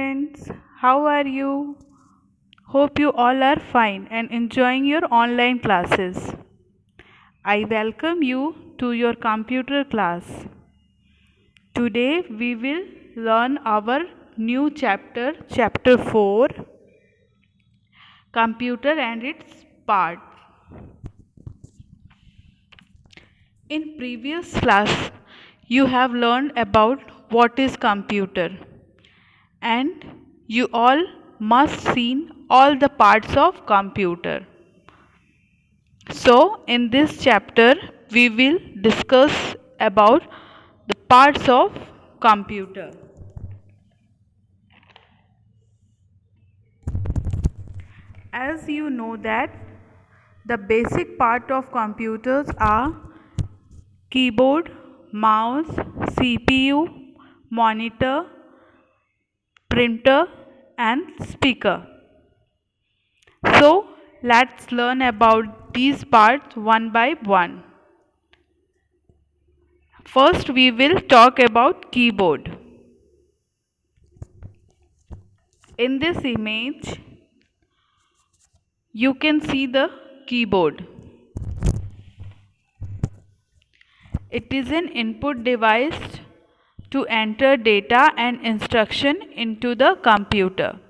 students, how are you? Hope you all are fine and enjoying your online classes. I welcome you to your computer class. Today we will learn our new chapter, chapter 4, computer and its part. In previous class, you have learned about what is computer and you all must seen all the parts of computer. So in this chapter we will discuss about the parts of computer. As you know that the basic part of computers are keyboard, mouse, CPU, monitor, printer and speaker. So let's learn about these parts one by one. First we will talk about keyboard. In this image you can see the keyboard. It is an input device to enter data and instruction into the computer.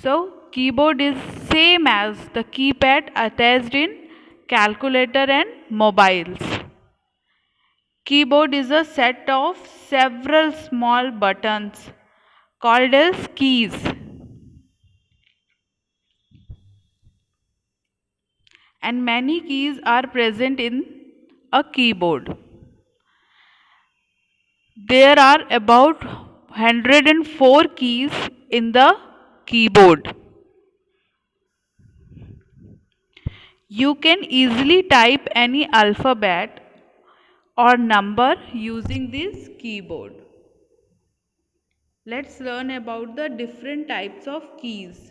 So keyboard is same as the keypad attached in calculator and mobiles. Keyboard is a set of several small buttons called as keys. And many keys are present in a keyboard. There are about 104 keys in the keyboard. You can easily type any alphabet or number using this keyboard. Let's learn about the different types of keys.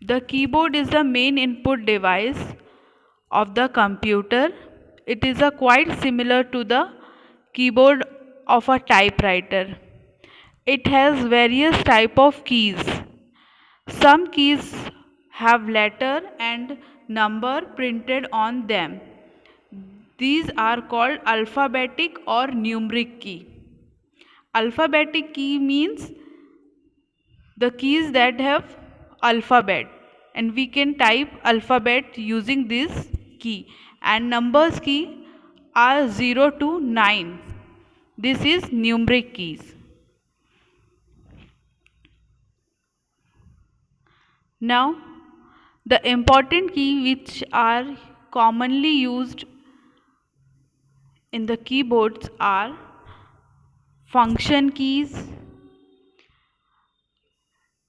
The keyboard is the main input device of the computer. It is quite similar to the keyboard of a typewriter. It has various type of keys. Some keys have letter and number printed on them. These are called alphabetic or numeric key. Alphabetic key means the keys that have alphabet, and we can type alphabet using this key, and numbers key are 0 to 9. This is numeric keys. Now the important key which are commonly used in the keyboards are function keys.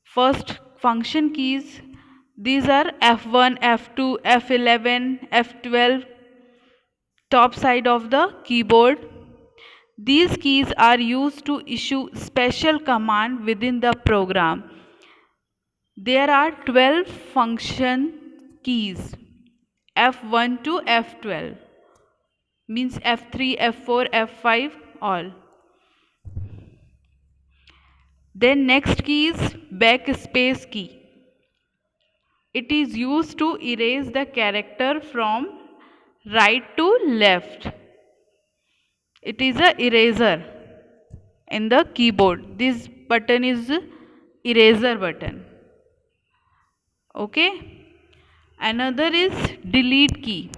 First, function keys, these are F1, F2, F11, F12, top side of the keyboard. These keys are used to issue special command within the program. There are 12 function keys, F1 to F12, means F3, F4, F5 all. Then next key is backspace key. It is used to erase the character from right to left. It is a eraser in the keyboard. This button is eraser button. Okay. Another is delete key.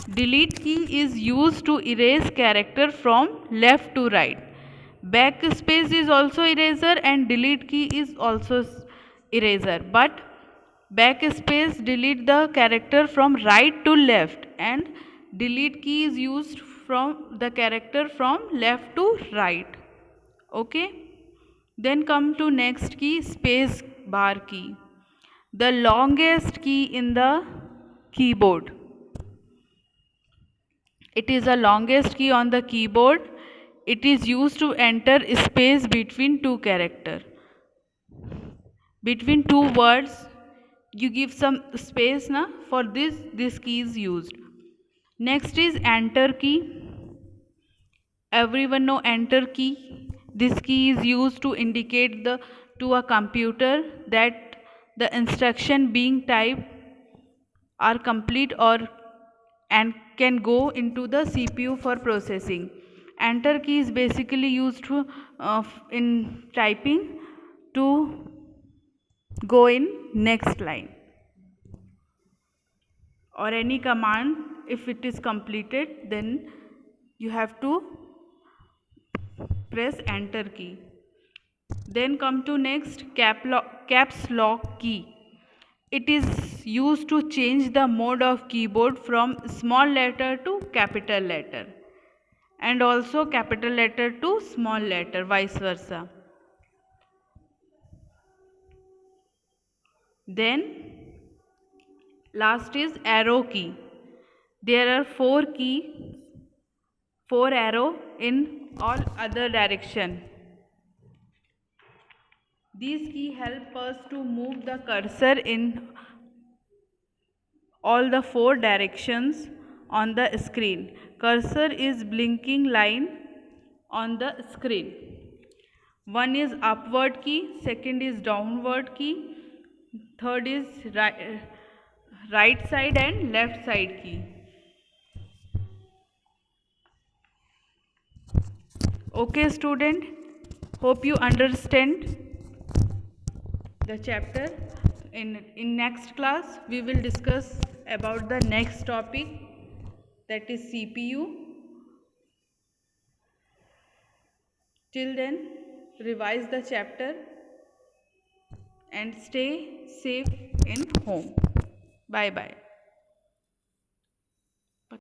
Delete key is used to erase character from left to right. Backspace is also eraser and delete key is also eraser, but backspace delete the character from right to left and delete key is used from the character from left to right. Okay. Then come to next key, space bar key, the longest key in the keyboard. It is the longest key on the keyboard. It is used to enter space between two characters. Between two words, you give some space na, for this key is used. Next is enter key. Everyone know enter key. This key is used to indicate to a computer that the instruction being typed are complete or and can go into the CPU for processing. Enter key is basically used in typing to go in next line, or any command. If it is completed, then you have to press enter key. Then come to next caps lock key. It is used to change the mode of keyboard from small letter to capital letter, and also capital letter to small letter, vice versa. Then last is arrow key. There are four arrow in all other direction. These key help us to move the cursor in all the four directions on the screen. Cursor is blinking line on the screen. One is upward key, second is downward key, third is right side and left side key. Okay student, hope you understand the chapter. In next class we will discuss about the next topic, that is CPU. Till then, revise the chapter and stay safe in home. Bye bye.